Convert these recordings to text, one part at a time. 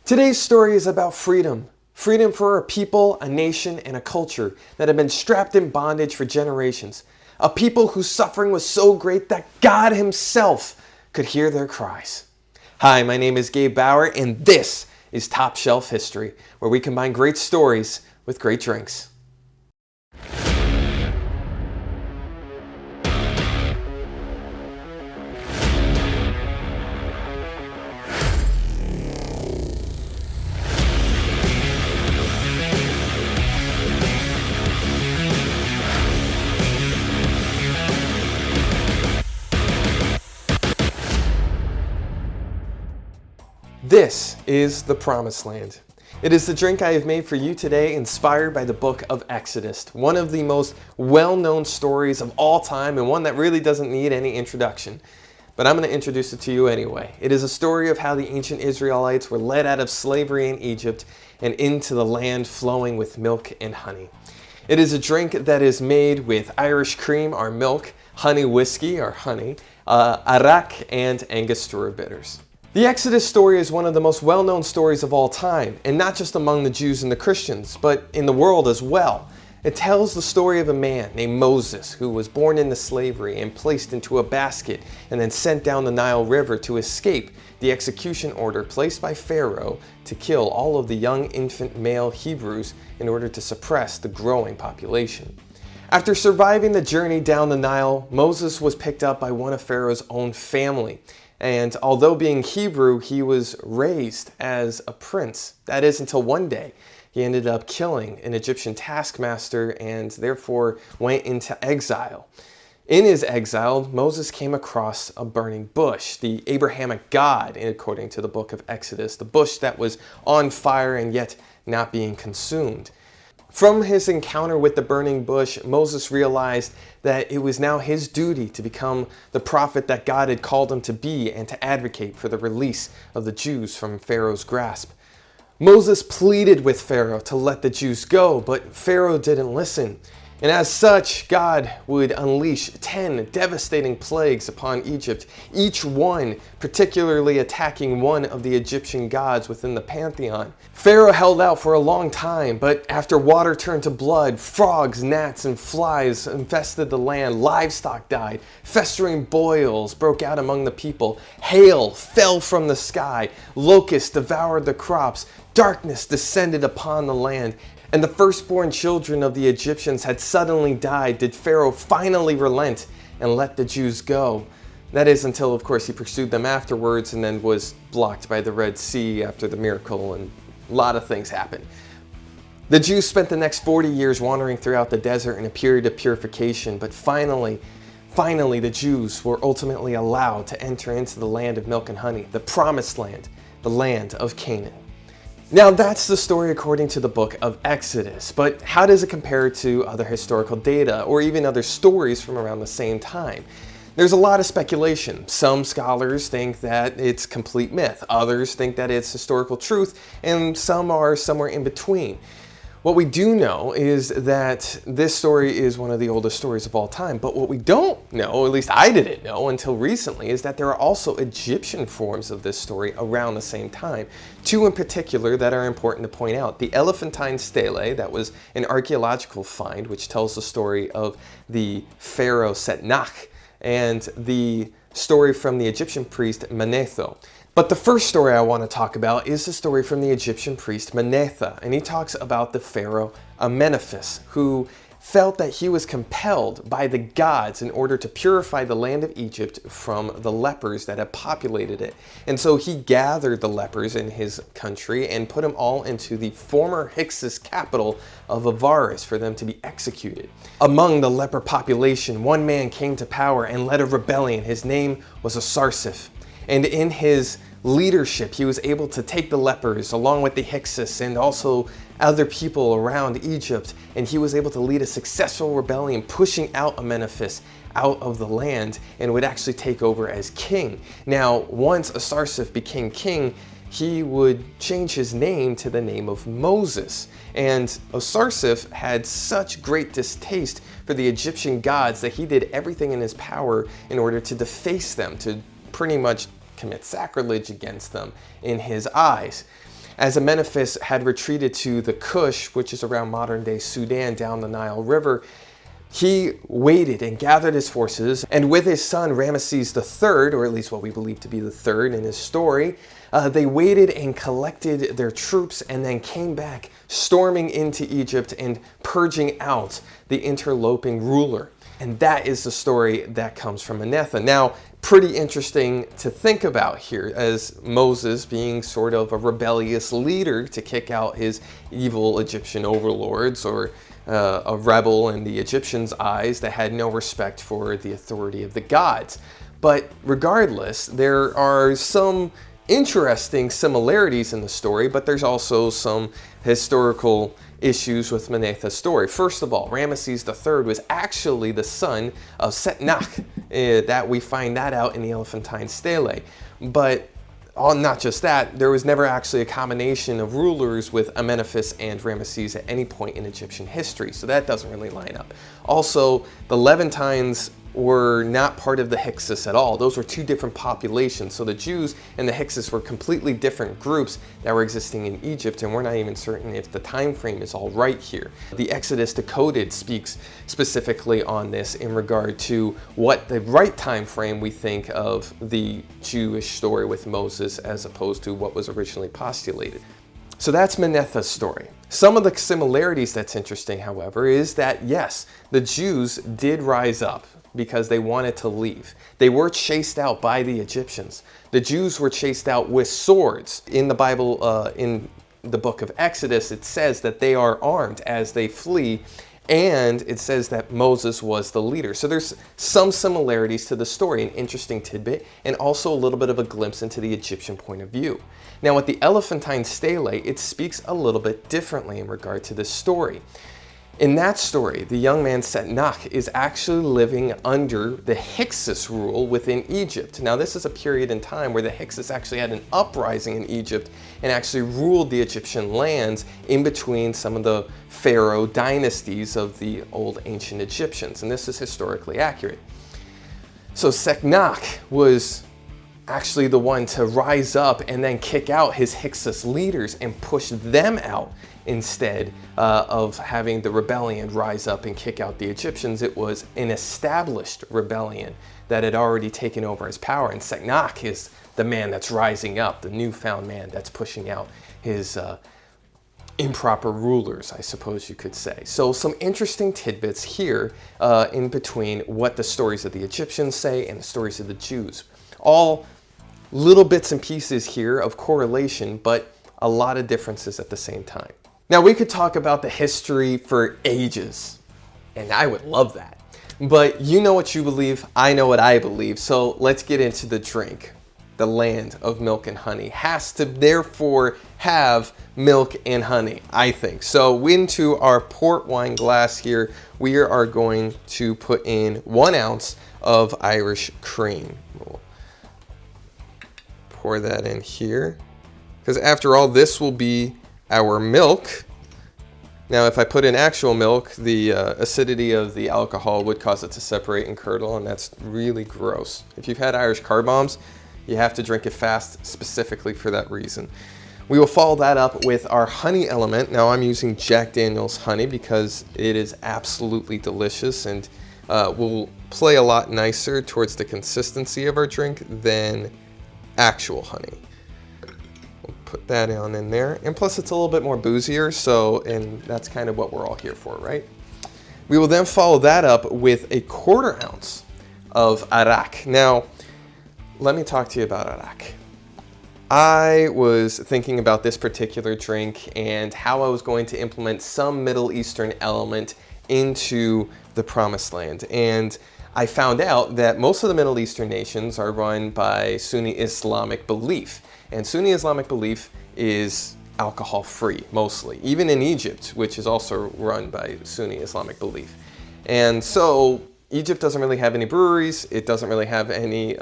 Today's story is about freedom. Freedom for a people, a nation, and a culture that have been strapped in bondage for generations. A people whose suffering was so great that God Himself could hear their cries. Hi, my name is Gabe Bauer, and this is Top Shelf History, where we combine great stories with great drinks. This is the Promised Land. It is the drink I have made for you today, inspired by the book of Exodus, one of the most well-known stories of all time and one that really doesn't need any introduction. But I'm going to introduce it to you anyway. It is a story of how the ancient Israelites were led out of slavery in Egypt and into the land flowing with milk and honey. It is a drink that is made with Irish cream, our milk, honey whiskey, our honey, Arak, and Angostura bitters. The Exodus story is one of the most well-known stories of all time, and not just among the Jews and the Christians, but in the world as well. It tells the story of a man named Moses who was born into slavery and placed into a basket and then sent down the Nile River to escape the execution order placed by Pharaoh to kill all of the young infant male Hebrews in order to suppress the growing population. After surviving the journey down the Nile, Moses was picked up by one of Pharaoh's own family. And although being Hebrew, he was raised as a prince. That is, until one day he ended up killing an Egyptian taskmaster and therefore went into exile. In his exile, Moses came across a burning bush, the Abrahamic God, according to the book of Exodus, the bush that was on fire and yet not being consumed. From his encounter with the burning bush, Moses realized that it was now his duty to become the prophet that God had called him to be and to advocate for the release of the Jews from Pharaoh's grasp. Moses pleaded with Pharaoh to let the Jews go, but Pharaoh didn't listen. And as such, God would unleash 10 devastating plagues upon Egypt, each one particularly attacking one of the Egyptian gods within the pantheon. Pharaoh held out for a long time, but after water turned to blood, frogs, gnats, and flies infested the land, livestock died, festering boils broke out among the people, hail fell from the sky, locusts devoured the crops, darkness descended upon the land, and the firstborn children of the Egyptians had suddenly died. Did Pharaoh finally relent and let the Jews go? That is, until of course he pursued them afterwards and then was blocked by the Red Sea after the miracle, and a lot of things happened. The Jews spent the next 40 years wandering throughout the desert in a period of purification, but finally the Jews were ultimately allowed to enter into the land of milk and honey, the Promised Land, the land of Canaan. Now that's the story according to the book of Exodus, but how does it compare to other historical data or even other stories from around the same time? There's a lot of speculation. Some scholars think that it's complete myth, others think that it's historical truth, and some are somewhere in between. What we do know is that this story is one of the oldest stories of all time, but what we don't know, at least I didn't know until recently, is that there are also Egyptian forms of this story around the same time. Two in particular that are important to point out. The Elephantine Stele, that was an archaeological find which tells the story of the pharaoh Setnach, and the story from the Egyptian priest Manetho. But the first story I want to talk about is the story from the Egyptian priest Manetho, and he talks about the pharaoh Amenophis, who felt that he was compelled by the gods in order to purify the land of Egypt from the lepers that had populated it. And so he gathered the lepers in his country and put them all into the former Hyksos capital of Avaris for them to be executed. Among the leper population, one man came to power and led a rebellion. His name was Asarsif. And in his leadership, he was able to take the lepers along with the Hyksos and also other people around Egypt, and he was able to lead a successful rebellion, pushing out Amenophis out of the land and would actually take over as king. Now, once Asarsif became king, he would change his name to the name of Moses. And Asarsif had such great distaste for the Egyptian gods that he did everything in his power in order to deface them, to pretty much commit sacrilege against them in his eyes. as Amenephis had retreated to the Kush, which is around modern-day Sudan, down the Nile River, he waited and gathered his forces, and with his son Ramesses III, or at least what we believe to be the third in his story, they waited and collected their troops and then came back, storming into Egypt and purging out the interloping ruler. And that is the story that comes from Manasseh. Now, pretty interesting to think about here, as Moses being sort of a rebellious leader to kick out his evil Egyptian overlords, or a rebel in the Egyptians' eyes that had no respect for the authority of the gods. But regardless, there are some interesting similarities in the story, but there's also some historical issues with Manasseh's story. First of all, Ramesses III was actually the son of Setnach, that we find that out in the Elephantine Stele. But not just that, there was never actually a combination of rulers with Amenephis and Ramesses at any point in Egyptian history, so that doesn't really line up. Also, the Levantines were not part of the Hyksos at all. Those were two different populations. So the Jews and the Hyksos were completely different groups that were existing in Egypt, and we're not even certain if the time frame is all right here. The Exodus Decoded speaks specifically on this in regard to what the right time frame we think of the Jewish story with Moses as opposed to what was originally postulated. So that's Manasseh's story. Some of the similarities that's interesting, however, is that yes, the Jews did rise up because they wanted to leave. They were chased out by the Egyptians. The Jews were chased out with swords. In the Bible, in the book of Exodus, it says that they are armed as they flee, and it says that Moses was the leader. So there's some similarities to the story, an interesting tidbit, and also a little bit of a glimpse into the Egyptian point of view. Now with the Elephantine Stele, it speaks a little bit differently in regard to this story. In that story, the young man Setnach is actually living under the Hyksos rule within Egypt. Now this is a period in time where the Hyksos actually had an uprising in Egypt and actually ruled the Egyptian lands in between some of the pharaoh dynasties of the old ancient Egyptians, and this is historically accurate. So Setnach was actually the one to rise up and then kick out his Hyksos leaders and push them out instead of having the rebellion rise up and kick out the Egyptians. It was an established rebellion that had already taken over his power, and Setnach is the man that's rising up, the newfound man that's pushing out his improper rulers, I suppose you could say. So some interesting tidbits here in between what the stories of the Egyptians say and the stories of the Jews. All little bits and pieces here of correlation, but a lot of differences at the same time. Now we could talk about the history for ages, and I would love that. But you know what you believe, I know what I believe, so let's get into the drink. The land of milk and honey has to therefore have milk and honey, I think. So into our port wine glass here, we are going to put in 1 ounce of Irish cream. We'll pour that in here, because after all, this will be our milk. Now, if I put in actual milk, the acidity of the alcohol would cause it to separate and curdle, and that's really gross. If you've had Irish car bombs, you have to drink it fast specifically for that reason. We will follow that up with our honey element. Now I'm using Jack Daniel's honey because it is absolutely delicious and will play a lot nicer towards the consistency of our drink than actual honey. We'll put that on in there. And plus it's a little bit more boozier, and that's kind of what we're all here for, right? We will then follow that up with a 1/4 ounce of Arak. Now, let me talk to you about Arak. I was thinking about this particular drink and how I was going to implement some Middle Eastern element into the Promised Land. And I found out that most of the Middle Eastern nations are run by Sunni Islamic belief. And Sunni Islamic belief is alcohol-free, mostly. Even in Egypt, which is also run by Sunni Islamic belief. And so Egypt doesn't really have any breweries. It doesn't really have any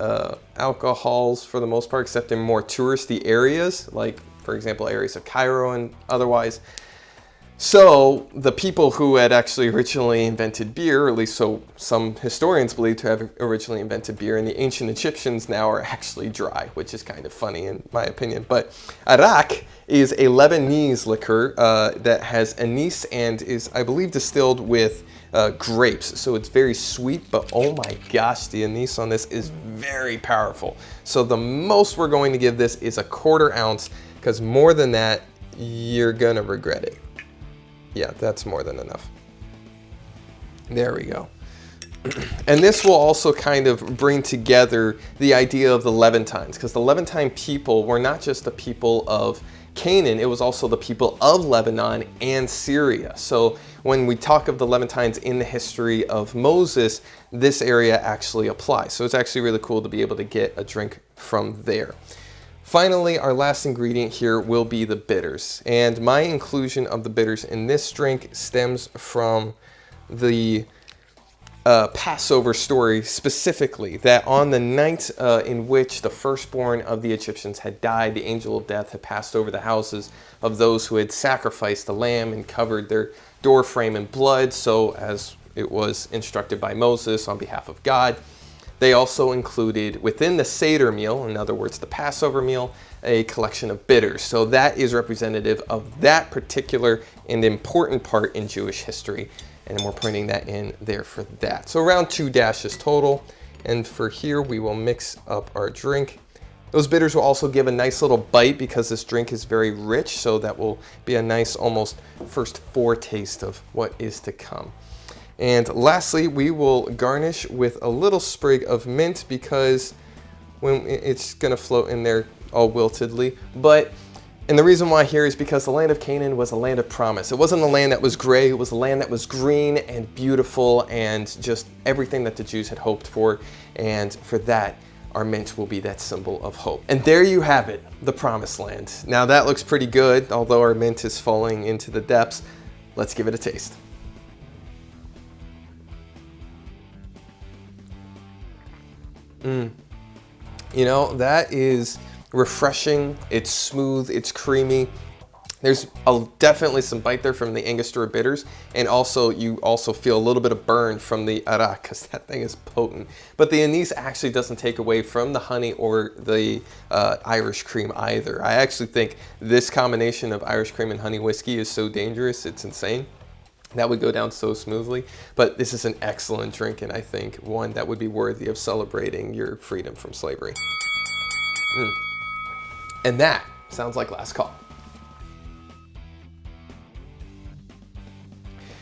alcohols for the most part, except in more touristy areas, like, for example, areas of Cairo and otherwise. So the people who had actually originally invented beer, or at least so some historians believe to have originally invented beer, and the ancient Egyptians now are actually dry, which is kind of funny in my opinion. But Arak is a Lebanese liquor that has anise and is, I believe, distilled with grapes. So it's very sweet, but oh my gosh, the anise on this is very powerful. So the most we're going to give this is a 1/4 ounce, because more than that, you're gonna regret it. Yeah, that's more than enough. There we go. And this will also kind of bring together the idea of the Levantines, because the Levantine people were not just the people of Canaan, it was also the people of Lebanon and Syria. So when we talk of the Levantines in the history of Moses, this area actually applies. So it's actually really cool to be able to get a drink from there. Finally, our last ingredient here will be the bitters. And my inclusion of the bitters in this drink stems from the Passover story specifically, that on the night in which the firstborn of the Egyptians had died, the angel of death had passed over the houses of those who had sacrificed the lamb and covered their door frame in blood, so as it was instructed by Moses on behalf of God. They also included within the Seder meal, in other words, the Passover meal, a collection of bitters. So that is representative of that particular and important part in Jewish history. And we're putting that in there for that. So around 2 dashes total. And for here, we will mix up our drink. Those bitters will also give a nice little bite because this drink is very rich. So that will be a nice almost first foretaste of what is to come. And lastly, we will garnish with a little sprig of mint because when it's going to float in there all wiltedly. And the reason why here is because the land of Canaan was a land of promise. It wasn't a land that was gray, it was a land that was green and beautiful and just everything that the Jews had hoped for. And for that, our mint will be that symbol of hope. And there you have it, the promised land. Now that looks pretty good, although our mint is falling into the depths. Let's give it a taste. You know, that is refreshing, it's smooth, it's creamy. There's definitely some bite there from the Angostura bitters, and also you also feel a little bit of burn from the Arak, because that thing is potent. But the anise actually doesn't take away from the honey or the Irish cream either. I actually think this combination of Irish cream and honey whiskey is so dangerous, it's insane. That would go down so smoothly, but this is an excellent drink, and I think one that would be worthy of celebrating your freedom from slavery. And that sounds like last call.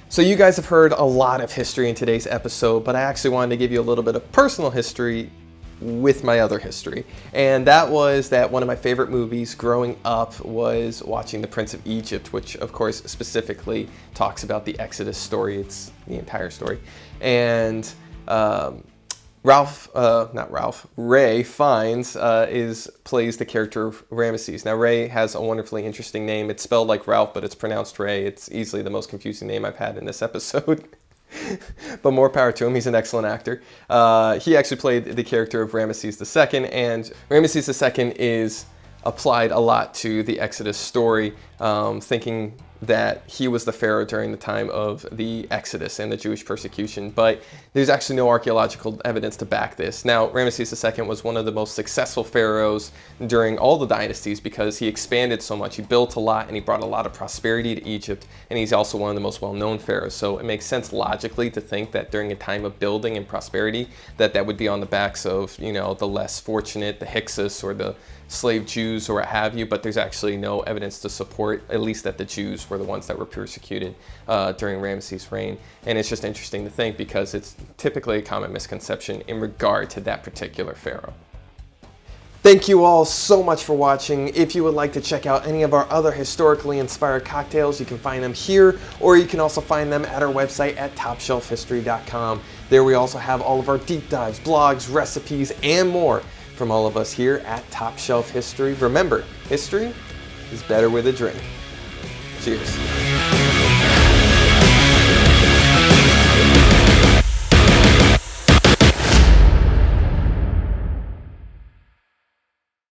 So you guys have heard a lot of history in today's episode, but I actually wanted to give you a little bit of personal history with my other history. And that was that one of my favorite movies growing up was watching The Prince of Egypt, which of course specifically talks about the Exodus story. It's the entire story. And Ray Fiennes plays the character of Ramesses. Now Ray has a wonderfully interesting name. It's spelled like Ralph, but it's pronounced Ray. It's easily the most confusing name I've had in this episode. But more power to him, he's an excellent actor. He actually played the character of Ramesses II, and Ramesses II is applied a lot to the Exodus story, thinking that he was the pharaoh during the time of the Exodus and the Jewish persecution, but there's actually no archaeological evidence to back this. Now, Ramesses II was one of the most successful pharaohs during all the dynasties because he expanded so much, he built a lot, and he brought a lot of prosperity to Egypt, and he's also one of the most well-known pharaohs. So it makes sense logically to think that during a time of building and prosperity, that would be on the backs of, you know, the less fortunate, the Hyksos or the slave Jews or what have you, but there's actually no evidence to support, at least that the Jews were the ones that were persecuted during Ramesses' reign. And it's just interesting to think because it's typically a common misconception in regard to that particular pharaoh. Thank you all so much for watching. If you would like to check out any of our other historically inspired cocktails, you can find them here, or you can also find them at our website at topshelfhistory.com. There we also have all of our deep dives, blogs, recipes, and more from all of us here at Top Shelf History. Remember, history is better with a drink. Cheers.